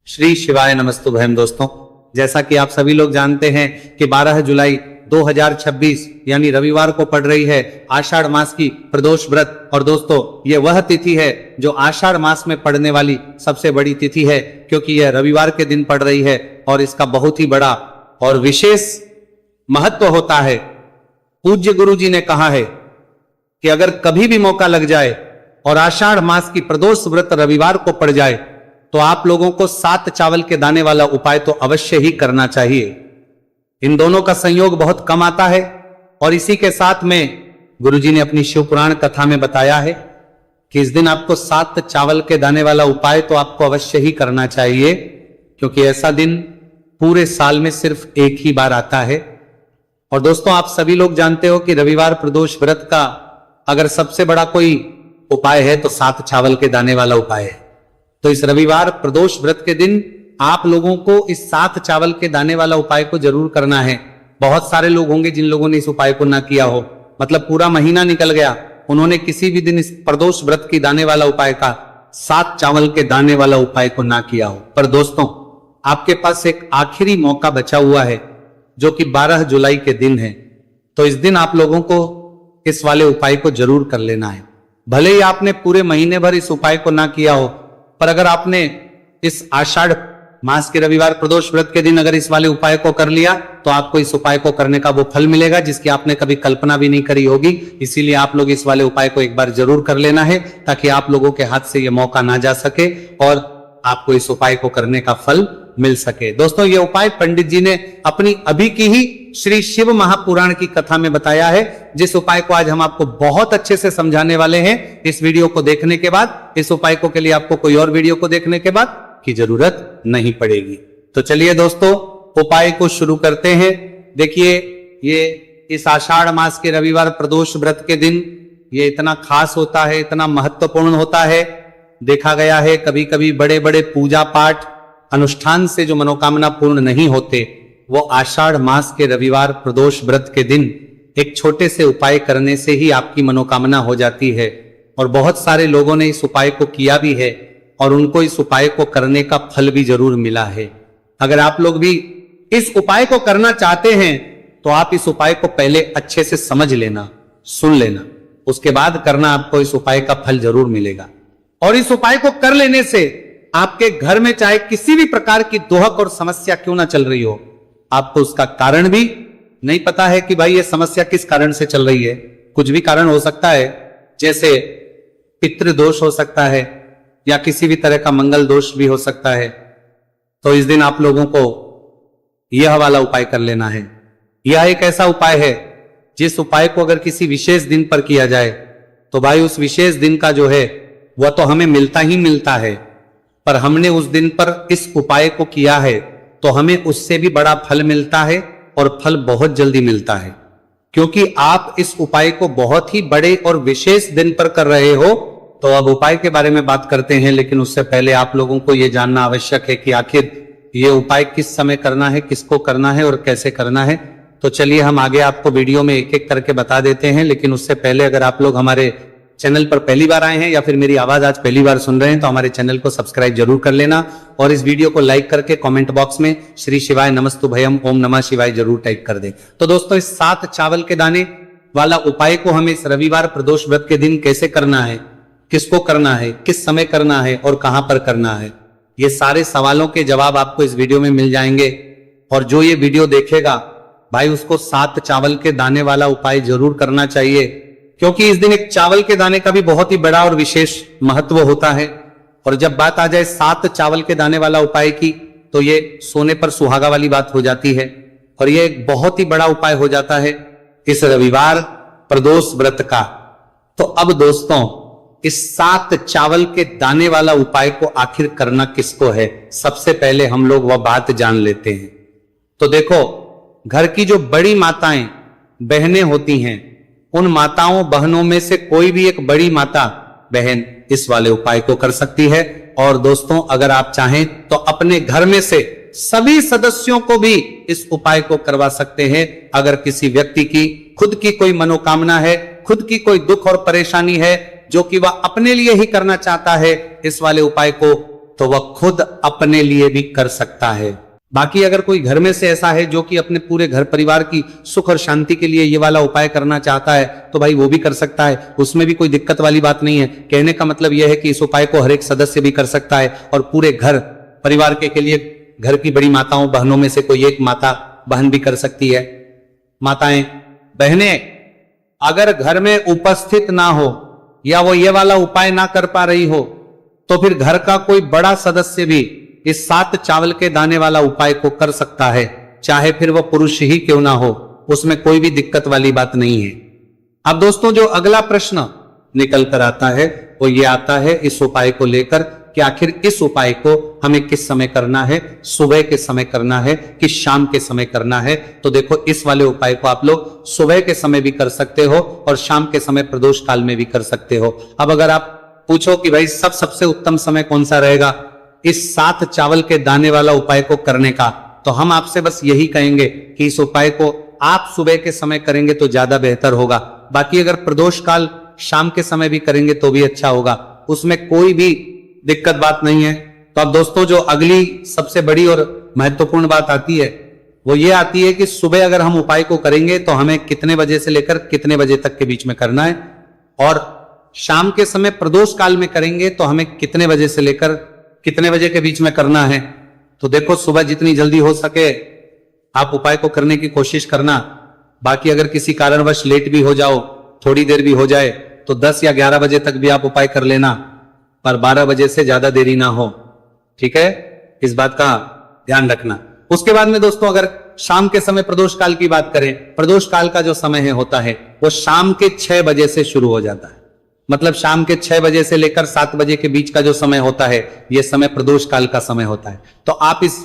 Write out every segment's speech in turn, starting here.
श्री शिवाय नमस्तुभयम। दोस्तों, जैसा कि आप सभी लोग जानते हैं कि 12 जुलाई 2026 यानी रविवार को पड़ रही है आषाढ़ मास की प्रदोष व्रत। और दोस्तों, ये वह तिथि है जो आषाढ़ मास में पड़ने वाली सबसे बड़ी तिथि है, क्योंकि यह रविवार के दिन पड़ रही है और इसका बहुत ही बड़ा और विशेष महत्व होता है। पूज्य गुरु जी ने कहा है कि अगर कभी भी मौका लग जाए और आषाढ़ मास की प्रदोष व्रत रविवार को पड़ जाए तो आप लोगों को 7 चावल के दाने वाला उपाय तो अवश्य ही करना चाहिए। इन दोनों का संयोग बहुत कम आता है और इसी के साथ में गुरुजी ने अपनी शिव पुराण कथा में बताया है कि इस दिन आपको 7 चावल के दाने वाला उपाय तो आपको अवश्य ही करना चाहिए, क्योंकि ऐसा दिन पूरे साल में सिर्फ एक ही बार आता है। और दोस्तों, आप सभी लोग जानते हो कि रविवार प्रदोष व्रत का अगर सबसे बड़ा कोई उपाय है तो 7 चावल के दाने वाला उपाय है। तो इस रविवार प्रदोष व्रत के दिन आप लोगों को इस 7 चावल के दाने वाला उपाय को जरूर करना है। बहुत सारे लोग होंगे जिन लोगों ने इस उपाय को ना किया हो, मतलब पूरा महीना निकल गया, उन्होंने किसी भी दिन इस प्रदोष व्रत की दाने वाला उपाय का 7 चावल के दाने वाला उपाय को ना किया हो। पर दोस्तों, आपके पास एक आखिरी मौका बचा हुआ है जो कि 12 जुलाई के दिन है। तो इस दिन आप लोगों को इस वाले उपाय को जरूर कर लेना है। भले ही आपने पूरे महीने भर इस उपाय को ना किया हो, पर अगर आपने इस आषाढ़ मास के रविवार प्रदोष व्रत के दिन अगर इस वाले उपाय को कर लिया तो आपको इस उपाय को करने का वो फल मिलेगा जिसकी आपने कभी कल्पना भी नहीं करी होगी। इसीलिए आप लोग इस वाले उपाय को एक बार जरूर कर लेना है, ताकि आप लोगों के हाथ से ये मौका ना जा सके और आपको इस उपाय को करने का फल मिल सके। दोस्तों, ये उपाय पंडित जी ने अपनी अभी की ही श्री शिव महापुराण की कथा में बताया है, जिस उपाय को आज हम आपको बहुत अच्छे से समझाने वाले हैं। इस वीडियो को देखने के बाद इस उपाय को के लिए आपको कोई और वीडियो को देखने के बाद की जरूरत नहीं पड़ेगी। तो चलिए दोस्तों, उपाय को शुरू करते हैं। देखिए, ये इस आषाढ़ मास के रविवार प्रदोष व्रत के दिन ये इतना खास होता है, इतना महत्वपूर्ण होता है। देखा गया है कभी कभी बड़े बड़े पूजा पाठ अनुष्ठान से जो मनोकामना पूर्ण नहीं होते, वो आषाढ़ मास के रविवार प्रदोष व्रत के दिन एक छोटे से उपाय करने से ही आपकी मनोकामना हो जाती है। और बहुत सारे लोगों ने इस उपाय को किया भी है और उनको इस उपाय को करने का फल भी जरूर मिला है। अगर आप लोग भी इस उपाय को करना चाहते हैं तो आप इस उपाय को पहले अच्छे से समझ लेना, सुन लेना, उसके बाद करना, आपको इस उपाय का फल जरूर मिलेगा। और इस उपाय को कर लेने से आपके घर में चाहे किसी भी प्रकार की दोहक और समस्या क्यों ना चल रही हो, आपको उसका कारण भी नहीं पता है कि भाई ये समस्या किस कारण से चल रही है। कुछ भी कारण हो सकता है, जैसे पितृदोष हो सकता है या किसी भी तरह का मंगल दोष भी हो सकता है। तो इस दिन आप लोगों को यह वाला उपाय कर लेना है। यह एक ऐसा उपाय है जिस उपाय को अगर किसी विशेष दिन पर किया जाए तो भाई उस विशेष दिन का जो है वह तो हमें मिलता ही मिलता है, पर हमने उस दिन पर इस उपाय को किया है तो हमें उससे भी बड़ा फल मिलता है और फल बहुत जल्दी मिलता है, क्योंकि आप इस उपाय को बहुत ही बड़े और विशेष दिन पर कर रहे हो। तो अब उपाय के बारे में बात करते हैं, लेकिन उससे पहले आप लोगों को यह जानना आवश्यक है कि आखिर ये उपाय किस समय करना है, किसको करना है और कैसे करना है। तो चलिए हम आगे आपको वीडियो में एक एक करके बता देते हैं। लेकिन उससे पहले अगर आप लोग हमारे चैनल पर पहली बार आए हैं या फिर मेरी आवाज आज पहली बार सुन रहे हैं तो हमारे चैनल को सब्सक्राइब जरूर कर लेना और इस वीडियो को लाइक करके कमेंट बॉक्स में श्री शिवाय नमस्तुभयम ओम नमः शिवाय जरूर टाइप कर दें। तो दोस्तों, इस 7 चावल के दाने वाला उपाय को हमें इस रविवार प्रदोष व्रत के दिन कैसे करना है, किसको करना है, किस समय करना है और कहां पर करना है, ये सारे सवालों के जवाब आपको इस वीडियो में मिल जाएंगे। और जो ये वीडियो देखेगा भाई उसको 7 चावल के दाने वाला उपाय जरूर करना चाहिए, क्योंकि इस दिन एक चावल के दाने का भी बहुत ही बड़ा और विशेष महत्व होता है। और जब बात आ जाए 7 चावल के दाने वाला उपाय की तो ये सोने पर सुहागा वाली बात हो जाती है और ये एक बहुत ही बड़ा उपाय हो जाता है इस रविवार प्रदोष व्रत का। तो अब दोस्तों, इस 7 चावल के दाने वाला उपाय को आखिर करना किसको है, सबसे पहले हम लोग वह बात जान लेते हैं। तो देखो, घर की जो बड़ी माताएं बहनें होती हैं, उन माताओं बहनों में से कोई भी एक बड़ी माता बहन इस वाले उपाय को कर सकती है। और दोस्तों, अगर आप चाहें तो अपने घर में से सभी सदस्यों को भी इस उपाय को करवा सकते हैं। अगर किसी व्यक्ति की खुद की कोई मनोकामना है, खुद की कोई दुख और परेशानी है जो कि वह अपने लिए ही करना चाहता है, इस वाले उपाय को तो वह खुद अपने लिए भी कर सकता है। बाकी अगर कोई घर में से ऐसा है जो कि अपने पूरे घर परिवार की सुख और शांति के लिए ये वाला उपाय करना चाहता है तो भाई वो भी कर सकता है, उसमें भी कोई दिक्कत वाली बात नहीं है। कहने का मतलब यह है कि इस उपाय को हर एक सदस्य भी कर सकता है और पूरे घर परिवार के लिए घर की बड़ी माताओं बहनों में से कोई एक माता बहन भी कर सकती है। माताएं बहनें अगर घर में उपस्थित ना हो या वो ये वाला उपाय ना कर पा रही हो तो फिर घर का कोई बड़ा सदस्य भी इस 7 चावल के दाने वाला उपाय को कर सकता है, चाहे फिर वो पुरुष ही क्यों ना हो, उसमें कोई भी दिक्कत वाली बात नहीं है। अब दोस्तों जो अगला प्रश्न निकल कर आता है वो ये आता है इस उपाय को लेकर कि आखिर इस उपाय को हमें किस समय करना है, सुबह के समय करना है कि शाम के समय करना है। तो देखो इस वाले उपाय को आप लोग सुबह के समय भी कर सकते हो और शाम के समय प्रदोष काल में भी कर सकते हो। अब अगर आप पूछो कि भाई सबसे उत्तम समय कौन सा रहेगा इस 7 चावल के दाने वाला उपाय को करने का, तो हम आपसे बस यही कहेंगे कि इस उपाय को आप सुबह के समय करेंगे तो ज्यादा बेहतर होगा। बाकी अगर प्रदोष काल शाम के समय भी करेंगे तो भी अच्छा होगा, उसमें कोई भी दिक्कत बात नहीं है। तो अब दोस्तों जो अगली सबसे बड़ी और महत्वपूर्ण बात आती है वो ये आती है कि सुबह अगर हम उपाय को करेंगे तो हमें कितने बजे से लेकर कितने बजे तक के बीच में करना है, और शाम के समय प्रदोष काल में करेंगे तो हमें कितने बजे से लेकर कितने बजे के बीच में करना है। तो देखो सुबह जितनी जल्दी हो सके आप उपाय को करने की कोशिश करना। बाकी अगर किसी कारणवश लेट भी हो जाओ, थोड़ी देर भी हो जाए, तो 10 या 11 बजे तक भी आप उपाय कर लेना, पर 12 बजे से ज्यादा देरी ना हो, ठीक है, इस बात का ध्यान रखना। उसके बाद में दोस्तों अगर शाम के समय प्रदोष काल की बात करें, प्रदोष काल का जो समय है होता है वो शाम के 6 बजे से शुरू हो जाता है। मतलब शाम के 6 बजे से लेकर 7 बजे के बीच का जो समय होता है यह समय प्रदोष काल का समय होता है। तो आप इस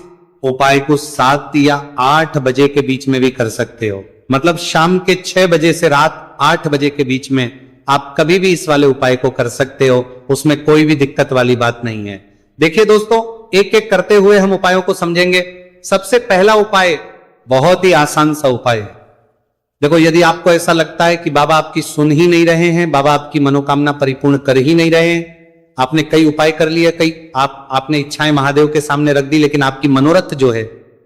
उपाय को 7 या 8 बजे के बीच में भी कर सकते हो। मतलब शाम के 6 बजे से रात 8 बजे के बीच में आप कभी भी इस वाले उपाय को कर सकते हो, उसमें कोई भी दिक्कत वाली बात नहीं है। देखिए दोस्तों एक एक करते हुए हम उपायों को समझेंगे। सबसे पहला उपाय बहुत ही आसान सा उपाय है। देखो यदि आपको ऐसा लगता है कि बाबा आपकी सुन ही नहीं रहे हैं, बाबा आपकी मनोकामना परिपूर्ण कर ही नहीं रहे हैं, आपने कई उपाय कर लिए, कई आपने इच्छाएं महादेव के सामने रख दी, लेकिन आपकी मनोरथ जो है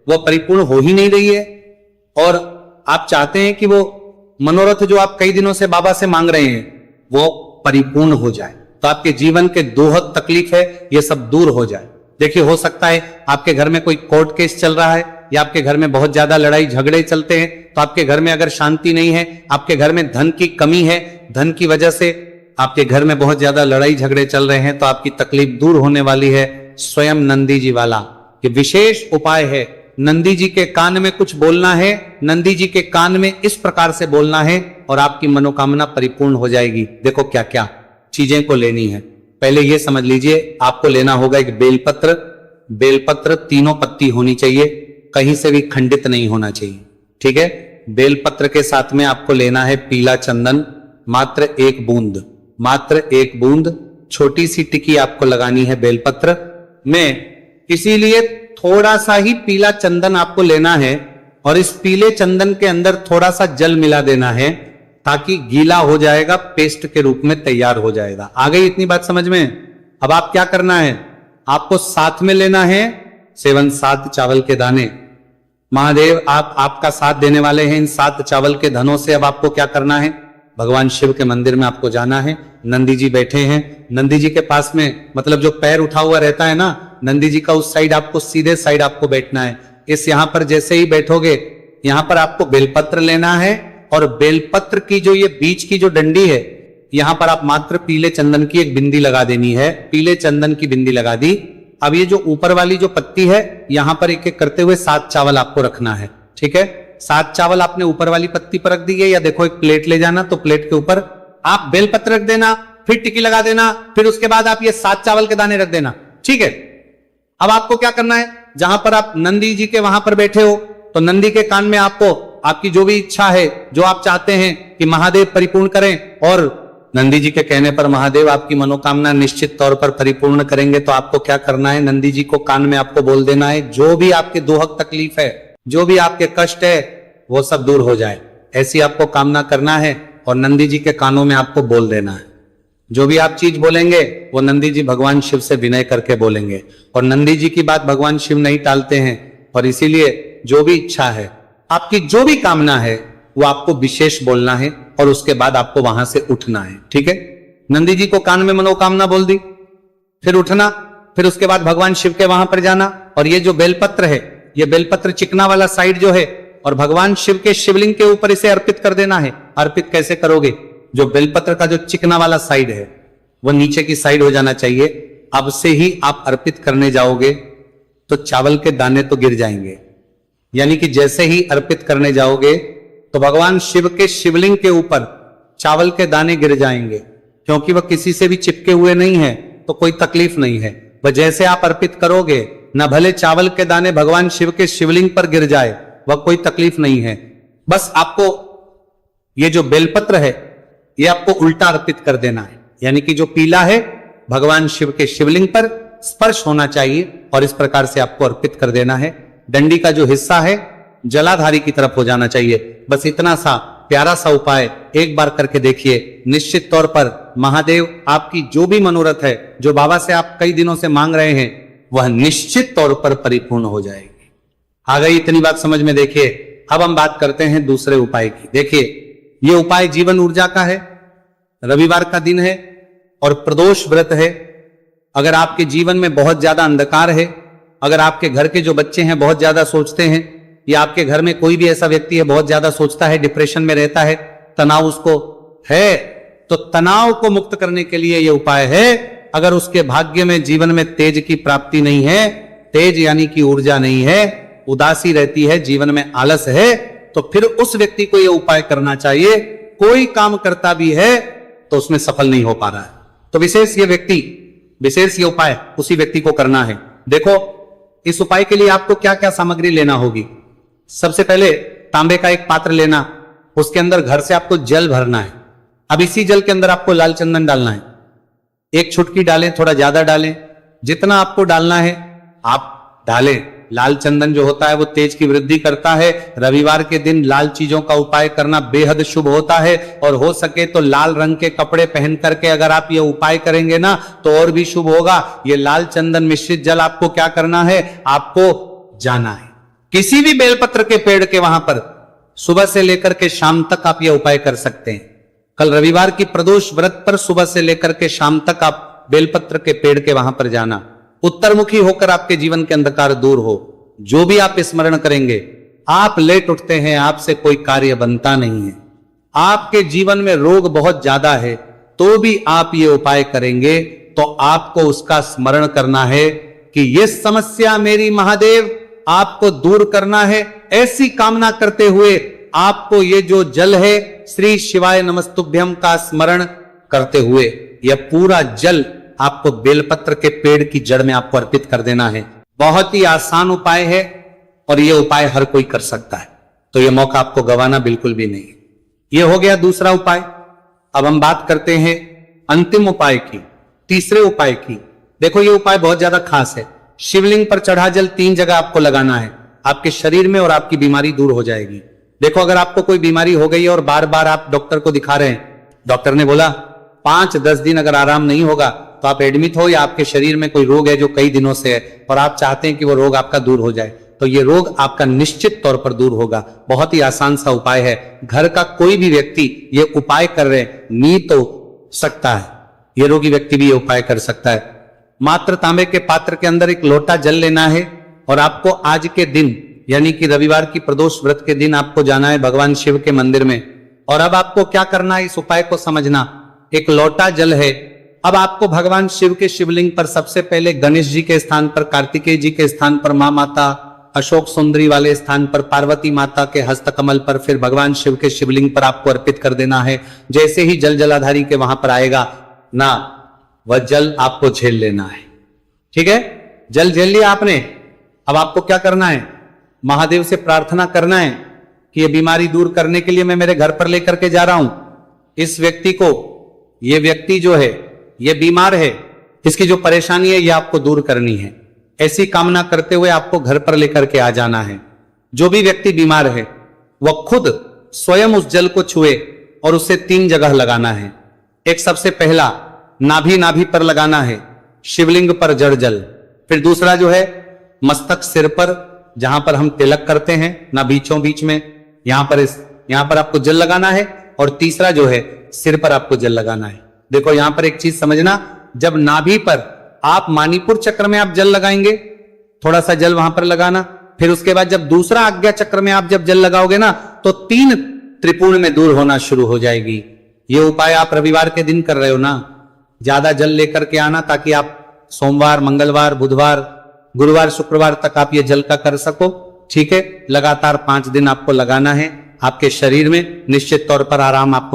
वो परिपूर्ण हो ही नहीं रही है, और आप चाहते हैं कि वो मनोरथ जो आप कई दिनों से बाबा से मांग रहे हैं वो परिपूर्ण हो जाए, तो आपके जीवन के दोहक तकलीफ है ये सब दूर हो जाए। देखिए हो सकता है आपके घर में कोई कोर्ट केस चल रहा है या आपके घर में बहुत ज्यादा लड़ाई झगड़े चलते हैं, तो आपके घर में अगर शांति नहीं है, आपके घर में धन की कमी है, धन की वजह से आपके घर में बहुत ज्यादा लड़ाई झगड़े चल रहे हैं, तो आपकी तकलीफ दूर होने वाली है। स्वयं नंदी जी वाला ये विशेष उपाय है। नंदी जी के कान में कुछ बोलना है, नंदी जी के कान में इस प्रकार से बोलना है और आपकी मनोकामना परिपूर्ण हो जाएगी। देखो क्या क्या चीजें को लेनी है, पहले ये समझ लीजिए। आपको लेना होगा एक बेलपत्र, बेलपत्र 3 पत्ती होनी चाहिए, कहीं से भी खंडित नहीं होना चाहिए, ठीक है। बेलपत्र के साथ में आपको लेना है पीला चंदन, मात्र 1 बूंद, मात्र 1 बूंद। छोटी सी टिकी आपको लगानी है बेलपत्र में, इसीलिए थोड़ा सा ही पीला चंदन आपको लेना है और इस पीले चंदन के अंदर थोड़ा सा जल मिला देना है ताकि गीला हो जाएगा, पेस्ट के रूप में तैयार हो जाएगा। आ गई इतनी बात समझ में। अब आप क्या करना है, आपको साथ में लेना है 7 चावल के दाने। महादेव आपका साथ देने वाले हैं इन 7 चावल के धनों से। अब आपको क्या करना है, भगवान शिव के मंदिर में आपको जाना है। नंदी जी बैठे हैं, नंदी जी के पास में मतलब जो पैर उठा हुआ रहता है ना नंदी जी का, उस साइड आपको सीधे साइड आपको बैठना है। इस यहां पर जैसे ही बैठोगे यहां पर आपको बेलपत्र लेना है और बेलपत्र की जो ये बीच की जो डंडी है यहां पर आप मात्र पीले चंदन की एक बिंदी लगा देनी है। पीले चंदन की बिंदी लगा दी। अब ये जो ऊपर वाली जो पत्ती है यहां पर एक एक करते हुए 7 चावल आपको रखना है, ठीक है। 7 चावल आपने ऊपर वाली पत्ती पर रख दिए, या देखो एक प्लेट ले जाना, तो प्लेट के ऊपर आप बेलपत्र रख देना, फिर टिकी लगा देना, फिर उसके बाद आप ये 7 चावल के दाने रख देना, ठीक है। अब आपको क्या करना है, जहां पर आप नंदी जी के वहां पर बैठे हो तो नंदी के कान में आपको आपकी जो भी इच्छा है, जो आप चाहते हैं कि महादेव परिपूर्ण करें, और नंदी जी के कहने पर महादेव आपकी मनोकामना निश्चित तौर पर परिपूर्ण करेंगे, तो आपको क्या करना है, नंदी जी को कान में आपको बोल देना है जो भी आपके दोहक तकलीफ है, जो भी आपके कष्ट है वो सब दूर हो जाए, ऐसी आपको कामना करना है और नंदी जी के कानों में आपको बोल देना है। जो भी आप चीज बोलेंगे वो नंदी जी भगवान शिव से विनय करके बोलेंगे, और नंदी जी की बात भगवान शिव नहीं टालते हैं। और इसीलिए जो भी इच्छा है, आपकी जो भी कामना है, वो आपको विशेष बोलना है और उसके बाद आपको वहां से उठना है। ठीक है, नंदी जी को कान में मनोकामना बोल दी, फिर उठना, फिर उसके बाद भगवान शिव के वहां पर जाना, और ये जो बेलपत्र है, ये बेलपत्र चिकना वाला साइड जो है, और भगवान शिव के शिवलिंग के ऊपर इसे अर्पित कर देना है। अर्पित कैसे करोगे? जो बेलपत्र का जो चिकना वाला साइड है वो नीचे की साइड हो जाना चाहिए। अब से ही आप अर्पित करने जाओगे तो चावल के दाने तो गिर जाएंगे, यानी कि जैसे ही अर्पित करने जाओगे तो भगवान शिव के शिवलिंग के ऊपर चावल के दाने गिर जाएंगे, क्योंकि वह किसी से भी चिपके हुए नहीं है तो कोई तकलीफ नहीं है। वह जैसे आप अर्पित करोगे, न भले चावल के दाने भगवान शिव के शिवलिंग पर गिर जाए, वह कोई तकलीफ नहीं है। बस आपको ये जो बेलपत्र है ये आपको उल्टा अर्पित कर देना है, यानी कि जो पीला है भगवान शिव के शिवलिंग पर स्पर्श होना चाहिए, और इस प्रकार से आपको अर्पित कर देना है। डंडी का जो हिस्सा है जलाधारी की तरफ हो जाना चाहिए। बस इतना सा प्यारा सा उपाय एक बार करके देखिए, निश्चित तौर पर महादेव आपकी जो भी मनोरथ है, जो बाबा से आप कई दिनों से मांग रहे हैं, वह निश्चित तौर पर परिपूर्ण हो जाएगी। आ गई इतनी बात समझ में? देखिए, अब हम बात करते हैं दूसरे उपाय की। देखिए, ये उपाय जीवन ऊर्जा का है, रविवार का दिन है और प्रदोष व्रत है। अगर आपके जीवन में बहुत ज्यादा अंधकार है, अगर आपके घर के जो बच्चे हैं बहुत ज्यादा सोचते हैं, या आपके घर में कोई भी ऐसा व्यक्ति है बहुत ज्यादा सोचता है, डिप्रेशन में रहता है, तनाव उसको है, तो तनाव को मुक्त करने के लिए यह उपाय है। अगर उसके भाग्य में जीवन में तेज की प्राप्ति नहीं है, तेज यानी कि ऊर्जा नहीं है, उदासी रहती है, जीवन में आलस है, तो फिर उस व्यक्ति को यह उपाय करना चाहिए। कोई काम करता भी है तो उसमें सफल नहीं हो पा रहा है, तो विशेष ये उपाय उसी व्यक्ति को करना है। देखो, इस उपाय के लिए आपको क्या क्या सामग्री लेना होगी। सबसे पहले तांबे का एक पात्र लेना, उसके अंदर घर से आपको जल भरना है। अब इसी जल के अंदर आपको लाल चंदन डालना है। एक चुटकी डालें, थोड़ा ज्यादा डालें, जितना आपको डालना है आप डालें। लाल चंदन जो होता है वो तेज की वृद्धि करता है। रविवार के दिन लाल चीजों का उपाय करना बेहद शुभ होता है, और हो सके तो लाल रंग के कपड़े पहन करके अगर आप ये उपाय करेंगे ना तो और भी शुभ होगा। ये लाल चंदन मिश्रित जल आपको क्या करना है, आपको जाना है किसी भी बेलपत्र के पेड़ के वहां पर, सुबह से लेकर के शाम तक आप ये उपाय कर सकते हैं। कल रविवार की प्रदोष व्रत पर सुबह से लेकर के शाम तक आप बेलपत्र के पेड़ के वहां पर जाना। उत्तरमुखी होकर आपके जीवन के अंधकार दूर हो। जो भी आप स्मरण करेंगे, आप लेट उठते हैं, आपसे कोई कार्य बनता नहीं है, आपके जीवन में रोग बहुत ज्यादा है, तो भी आप ये उपाय करेंगे तो आपको उसका स्मरण करना है कि ये समस्या मेरी महादेव आपको दूर करना है। ऐसी कामना करते हुए आपको ये जो जल है श्री शिवाय नमस्तुभ्यम का स्मरण करते हुए यह पूरा जल आपको बेलपत्र के पेड़ की जड़ में आपको अर्पित कर देना है। बहुत ही आसान उपाय है और यह उपाय हर कोई कर सकता है, तो यह मौका आपको गंवाना बिल्कुल भी नहीं। यह हो गया दूसरा उपाय। अब हम बात करते हैं अंतिम उपाय की, तीसरे उपाय की। देखो, यह उपाय बहुत ज्यादा खास है। शिवलिंग पर चढ़ा जल 3 जगह आपको लगाना है, आपके शरीर में, और आपकी बीमारी दूर हो जाएगी। देखो, अगर आपको कोई बीमारी हो गई है और बार बार आप डॉक्टर को दिखा रहे हैं, डॉक्टर ने बोला 5-10 दिन अगर आराम नहीं होगा तो आप एडमिट हो, या आपके शरीर में कोई रोग है जो कई दिनों से है और आप चाहते हैं कि वो रोग आपका दूर हो जाए, तो ये रोग आपका निश्चित तौर पर दूर होगा। बहुत ही आसान सा उपाय है। घर का कोई भी व्यक्ति ये उपाय कर रहे नी तो सकता है, ये रोगी व्यक्ति भी ये उपाय कर सकता है। मात्र तांबे के पात्र के अंदर 1 लोटा जल लेना है, और आपको आज के दिन यानी कि रविवार की प्रदोष व्रत के दिन आपको जाना है भगवान शिव के मंदिर में। और अब आपको क्या करना है, इस उपाय को समझना। 1 लोटा जल है, अब आपको भगवान शिव के शिवलिंग पर सबसे पहले गणेश जी के स्थान पर, कार्तिकेय जी के स्थान पर, मां माता अशोक सुंदरी वाले स्थान पर, पार्वती माता के हस्तकमल पर, फिर भगवान शिव के शिवलिंग पर आपको अर्पित कर देना है। जैसे ही जल जलाधारी के वहां पर आएगा ना, वह जल आपको झेल लेना है। ठीक है, जल झेल लिया आपने। अब आपको क्या करना है, महादेव से प्रार्थना करना है कि ये बीमारी दूर करने के लिए मैं मेरे घर पर लेकर के जा रहा हूं इस व्यक्ति को। ये व्यक्ति जो है ये बीमार है, इसकी जो परेशानी है ये आपको दूर करनी है। ऐसी कामना करते हुए आपको घर पर लेकर के आ जाना है। जो भी व्यक्ति बीमार है वह खुद स्वयं उस जल को छुए और उसे 3 जगह लगाना है। एक सबसे पहला नाभि पर लगाना है, शिवलिंग पर जड़ जल। फिर दूसरा जो है मस्तक सिर पर, जहां पर हम तिलक करते हैं ना बीचों बीच में, यहां पर आपको जल लगाना है। और तीसरा जो है सिर पर आपको जल लगाना है। देखो यहां पर एक चीज समझना, जब नाभि पर आप मणिपुर चक्र में आप जल लगाएंगे, थोड़ा सा जल वहां पर लगाना। फिर उसके बाद जब दूसरा आज्ञा चक्र में आप जब जल लगाओगे ना, तो 3 त्रिपुण में दूर होना शुरू हो जाएगी। ये उपाय आप रविवार के दिन कर रहे हो ना, ज्यादा जल लेकर के आना, ताकि आप सोमवार, मंगलवार, बुधवार, गुरुवार, शुक्रवार तक आप ये जल का कर सको। ठीक है, लगातार 5 दिन आपको लगाना है। आपके शरीर में निश्चित तौर पर आराम आपको